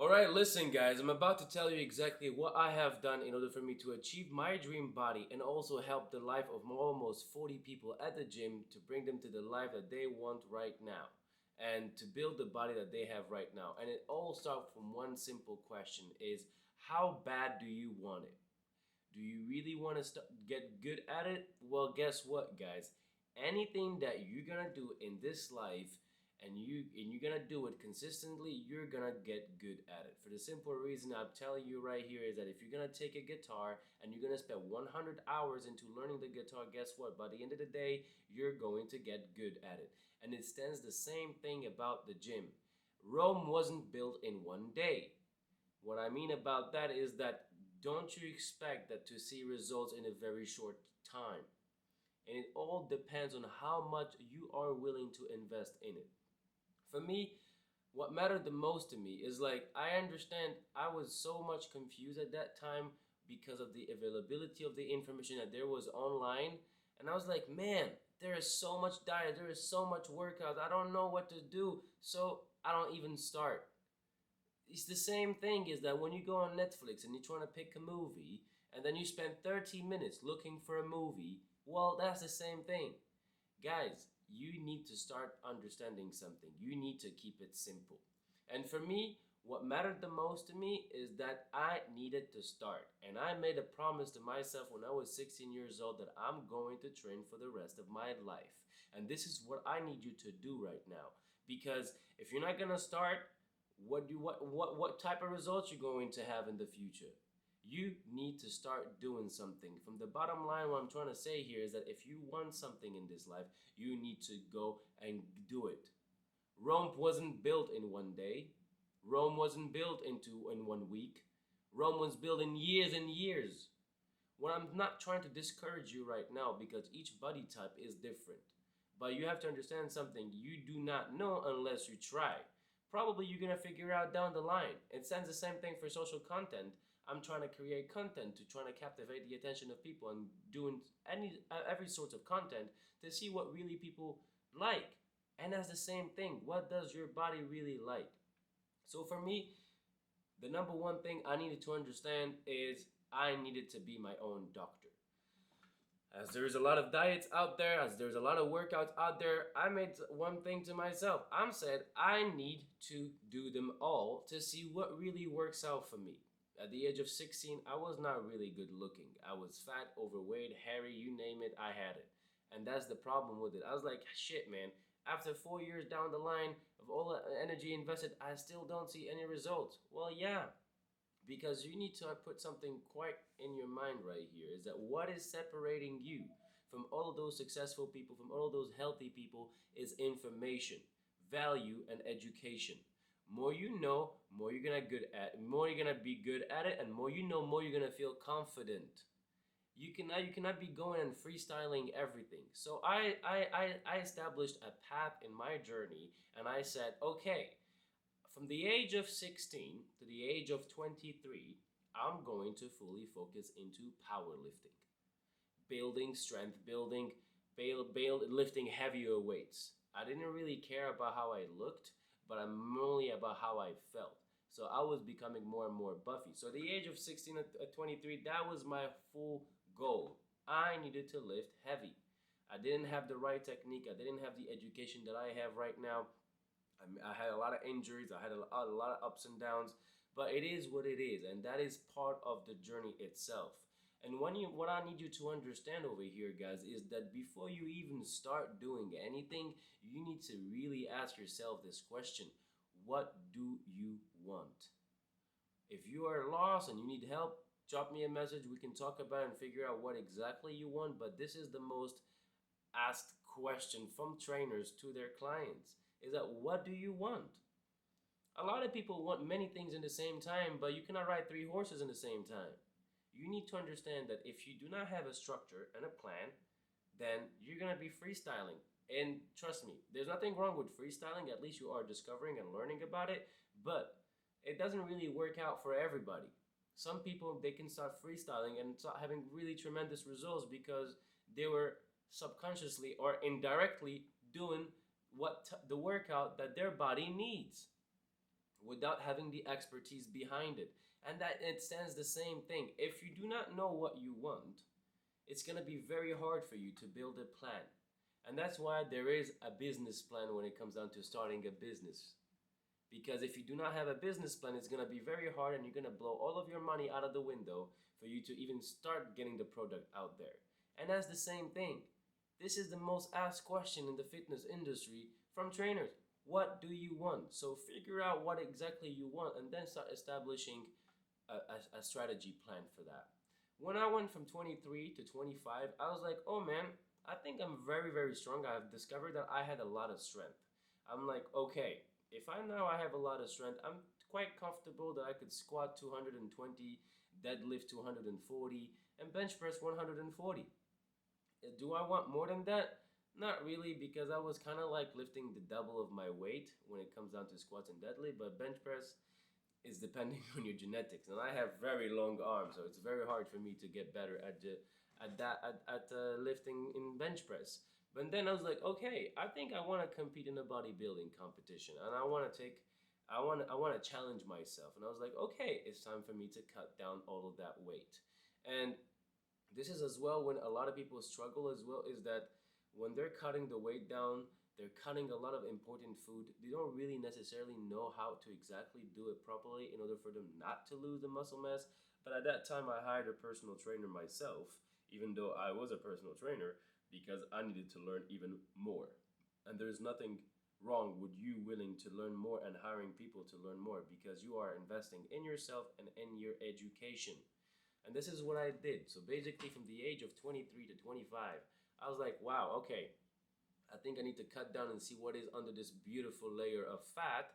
Alright, listen, guys, I'm about to tell you exactly what I have done in order for me to achieve my dream body and also help the life of almost 40 people at the gym to bring them to the life that they want right now and to build the body that they have right now. And it all starts from one simple question is how bad do you want it? Do you really want to get good at it? Well, guess what, guys? Anything that you're gonna do in this life and you're gonna do it consistently, you're gonna get good at it. For the simple reason I'm telling you right here is that if you're gonna take a guitar and you're gonna spend 100 hours into learning the guitar, guess what? By the end of the day, you're going to get good at it. And it stands the same thing about the gym. Rome wasn't built in one day. What I mean about that is that don't you expect that to see results in a very short time. And it all depends on how much you are willing to invest in it. For me, what mattered the most to me is like I understand I was so much confused at that time because of the availability of the information that there was online. And I was like, man, there is so much diet, there is so much workout, I don't know what to do, so I don't even start. It's the same thing is that when you go on Netflix and you're trying to pick a movie and then you spend 30 minutes looking for a movie, well, that's the same thing. Guys, you need to start understanding something. You need to keep it simple. And for me, what mattered the most to me is that I needed to start. And I made a promise to myself when I was 16 years old that I'm going to train for the rest of my life. And this is what I need you to do right now. Because if you're not going to start, what type of results you're going to have in the future? You need to start doing something. From the bottom line, what I'm trying to say here is that if you want something in this life, you need to go and do it. Rome wasn't built in one day. Rome wasn't built in 1 week. Rome was built in years and years. What I'm not trying to discourage you right now because each body type is different. But you have to understand something. You do not know unless you try. Probably you're going to figure out down the line. It sounds the same thing for social content. I'm trying to create content to try to captivate the attention of people and doing every sort of content to see what really people like. And that's the same thing. What does your body really like? So for me, the number one thing I needed to understand is I needed to be my own doctor. As there's a lot of diets out there, as there's a lot of workouts out there, I made one thing to myself. I'm said I need to do them all to see what really works out for me. At the age of 16, I was not really good looking. I was fat, overweight, hairy, you name it, I had it. And that's the problem with it. I was like, shit, man. After 4 years down the line of all the energy invested, I still don't see any results. Well, yeah, because you need to put something quite in your mind right here is that what is separating you from all of those successful people, from all of those healthy people, is information, value, and education. More you know, more you're gonna be good at it, and more you know, more you're gonna feel confident. You cannot be going and freestyling everything. So I established a path in my journey, and I said, okay, from the age of 16 to the age of 23, I'm going to fully focus into powerlifting, building strength, lifting heavier weights. I didn't really care about how I looked, but I'm only about how I felt. So I was becoming more and more buffy. So at the age of 16 to 23, that was my full goal. I needed to lift heavy. I didn't have the right technique. I didn't have the education that I have right now. I had a lot of injuries. I had a lot of ups and downs, but it is what it is, and that is part of the journey itself. And what I need you to understand over here, guys, is that before you even start doing anything, you need to really ask yourself this question: what do you want? If you are lost and you need help, drop me a message. We can talk about it and figure out what exactly you want. But this is the most asked question from trainers to their clients is that what do you want? A lot of people want many things in the same time, but you cannot ride three horses in the same time. You need to understand that if you do not have a structure and a plan, then you're going to be freestyling. And trust me, there's nothing wrong with freestyling. At least you are discovering and learning about it, but it doesn't really work out for everybody. Some people, they can start freestyling and start having really tremendous results because they were subconsciously or indirectly doing the workout that their body needs. without having the expertise behind it. And that it stands the same thing. If you do not know what you want, it's going to be very hard for you to build a plan. And that's why there is a business plan when it comes down to starting a business. Because if you do not have a business plan, it's going to be very hard and you're going to blow all of your money out of the window for you to even start getting the product out there. And that's the same thing. This is the most asked question in the fitness industry from trainers. What do you want? So figure out what exactly you want and then start establishing a strategy plan for that. When I went from 23 to 25, I was like, oh man, I think I'm very, very strong. I've discovered that I had a lot of strength. I'm like, okay, if I know I have a lot of strength, I'm quite comfortable that I could squat 220, deadlift 240, and bench press 140. Do I want more than that? Not really, because I was kind of like lifting the double of my weight when it comes down to squats and deadlift, but bench press is depending on your genetics. And I have very long arms, so it's very hard for me to get better at lifting in bench press. But then I was like, okay, I think I want to compete in a bodybuilding competition, and I want to challenge myself. And I was like, okay, it's time for me to cut down all of that weight. And this is as well when a lot of people struggle as well, is that when they're cutting the weight down, they're cutting a lot of important food. They don't really necessarily know how to exactly do it properly in order for them not to lose the muscle mass. But at that time, I hired a personal trainer myself, even though I was a personal trainer, because I needed to learn even more. And there's nothing wrong with you willing to learn more and hiring people to learn more, because you are investing in yourself and in your education. And this is what I did. So basically, from the age of 23 to 25, I was like, wow, okay, I think I need to cut down and see what is under this beautiful layer of fat.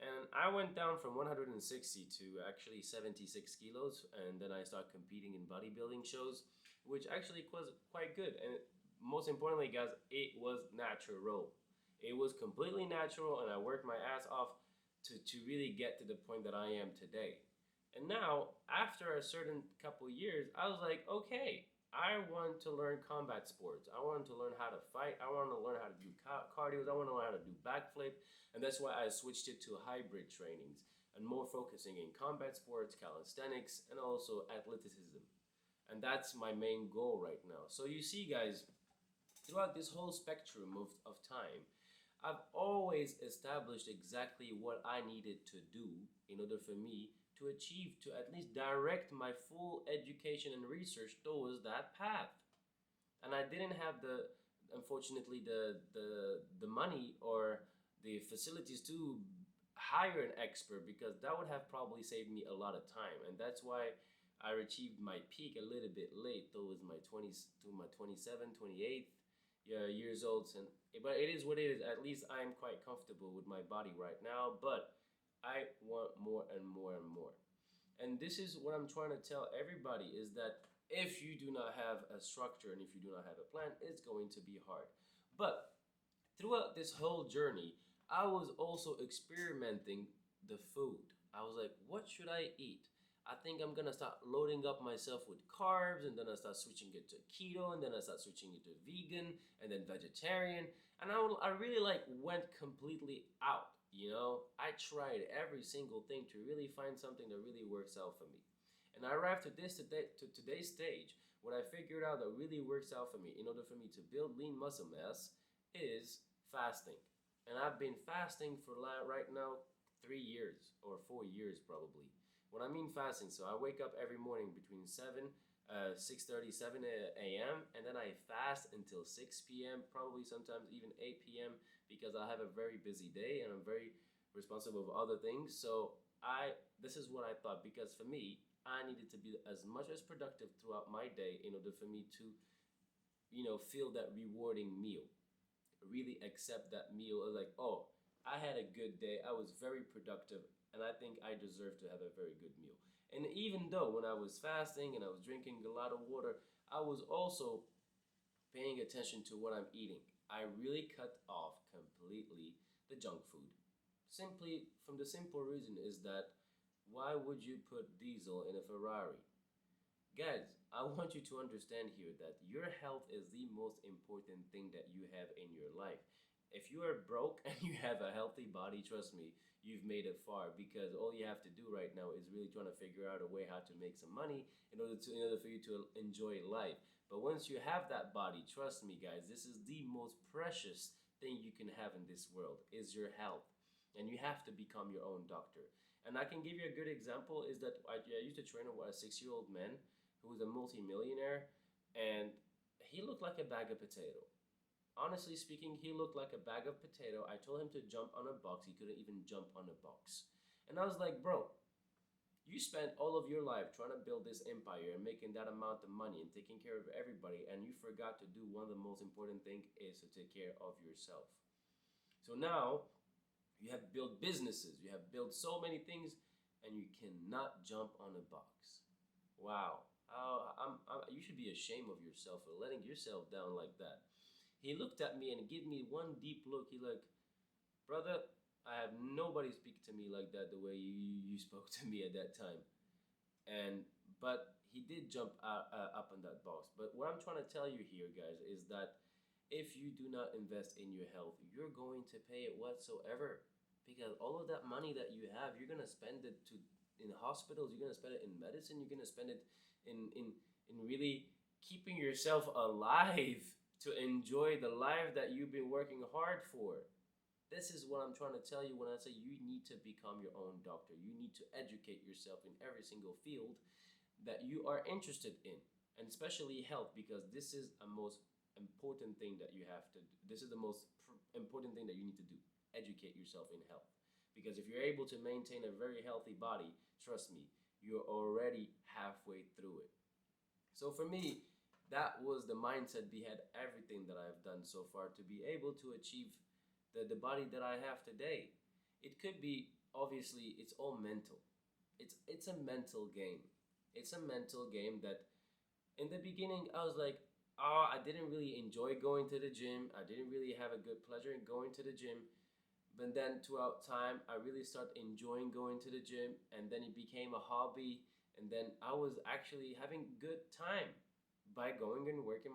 And I went down from 160 to actually 76 kilos. And then I started competing in bodybuilding shows, which actually was quite good. And most importantly, guys, it was natural. It was completely natural, and I worked my ass off to really get to the point that I am today. And now, after a certain couple years, I was like, okay, I want to learn combat sports. I want to learn how to fight. I want to learn how to do cardio. I want to learn how to do backflip. And that's why I switched it to hybrid trainings and more focusing in combat sports, calisthenics, and also athleticism. And that's my main goal right now. So you see, guys, throughout this whole spectrum of time, I've always established exactly what I needed to do in order for me to achieve, to at least direct my full education and research towards that path. And I didn't have unfortunately, the money or the facilities to hire an expert, because that would have probably saved me a lot of time. And that's why I achieved my peak a little bit late, towards my 20s to my 27, 28 years old. But it is what it is. At least I am quite comfortable with my body right now, but I want more and more and more. And this is what I'm trying to tell everybody, is that if you do not have a structure and if you do not have a plan, it's going to be hard. But throughout this whole journey, I was also experimenting the food. I was like, what should I eat? I think I'm gonna start loading up myself with carbs, and then I start switching it to keto, and then I start switching it to vegan, and then vegetarian. And I really like went completely out. I tried every single thing to really find something that really works out for me. And I arrived to today's stage. What I figured out that really works out for me in order for me to build lean muscle mass is fasting. And I've been fasting for right now 3 years or 4 years probably. When I mean fasting, so I wake up every morning between 6:30, 7 a.m. and then I fast until 6 p.m., probably sometimes even 8 p.m. because I have a very busy day and I'm very responsible of other things. So this is what I thought, because for me, I needed to be as much as productive throughout my day in order for me to, feel that rewarding meal. Really accept that meal, like, oh, I had a good day, I was very productive, and I think I deserve to have a very good meal. And even though when I was fasting and I was drinking a lot of water, I was also paying attention to what I'm eating. I really cut off completely the junk food. Simply from the simple reason is that, why would you put diesel in a Ferrari? Guys, I want you to understand here that your health is the most important thing that you have in your life. If you are broke and you have a healthy body, trust me, you've made it far, because all you have to do right now is really trying to figure out a way how to make some money in order for you to enjoy life. But once you have that body, trust me, guys, this is the most precious thing you can have in this world is your health, and you have to become your own doctor. And I can give you a good example is that I used to train a 6-year-old man who was a multimillionaire, and he looked like a bag of potato. Honestly speaking, he looked like a bag of potato. I told him to jump on a box. He couldn't even jump on a box. And I was like, bro, you spent all of your life trying to build this empire and making that amount of money and taking care of everybody, and you forgot to do one of the most important things is to take care of yourself. So now you have built businesses, you have built so many things, and you cannot jump on a box. Wow. You should be ashamed of yourself for letting yourself down like that. He looked at me and gave me one deep look. He like, brother, I have nobody speak to me like that the way you spoke to me at that time. And but he did jump up on that box. But what I'm trying to tell you here, guys, is that if you do not invest in your health, you're going to pay it whatsoever. Because all of that money that you have, you're gonna spend it to in hospitals, you're gonna spend it in medicine, you're gonna spend it in really keeping yourself alive to enjoy the life that you've been working hard for. This is what I'm trying to tell you when I say you need to become your own doctor. You need to educate yourself in every single field that you are interested in, and especially health, because this is a most important thing that you have to do. This is the most important thing that you need to do. Educate yourself in health. Because if you're able to maintain a very healthy body, trust me, you're already halfway through it. So for me, that was the mindset behind everything that I've done so far to be able to achieve the body that I have today. It could be, obviously, it's all mental. It's a mental game. It's a mental game that in the beginning I was like, oh, I didn't really enjoy going to the gym. I didn't really have a good pleasure in going to the gym. But then throughout time, I really started enjoying going to the gym, and then it became a hobby. And then I was actually having good time by going and working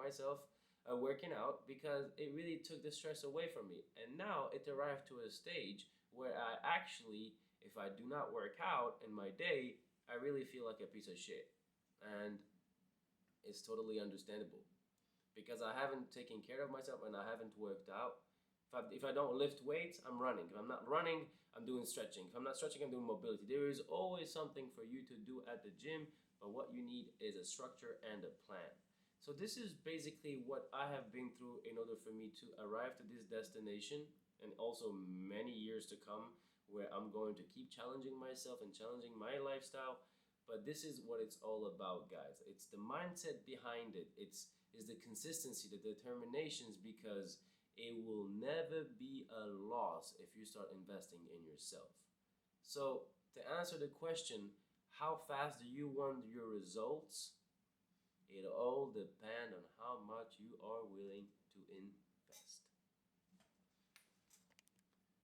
out, because it really took the stress away from me. And now it arrived to a stage where I actually, if I do not work out in my day, I really feel like a piece of shit. And it's totally understandable because I haven't taken care of myself and I haven't worked out. If I don't lift weights, I'm running. If I'm not running, I'm doing stretching. If I'm not stretching, I'm doing mobility. There is always something for you to do at the gym, but what you need is a structure and a plan. So this is basically what I have been through in order for me to arrive to this destination, and also many years to come where I'm going to keep challenging myself and challenging my lifestyle. But this is what it's all about, guys. It's the mindset behind it. It's is the consistency, the determinations, because it will never be a loss if you start investing in yourself. So, to answer the question, how fast do you want your results? It all depends on how much you are willing to invest.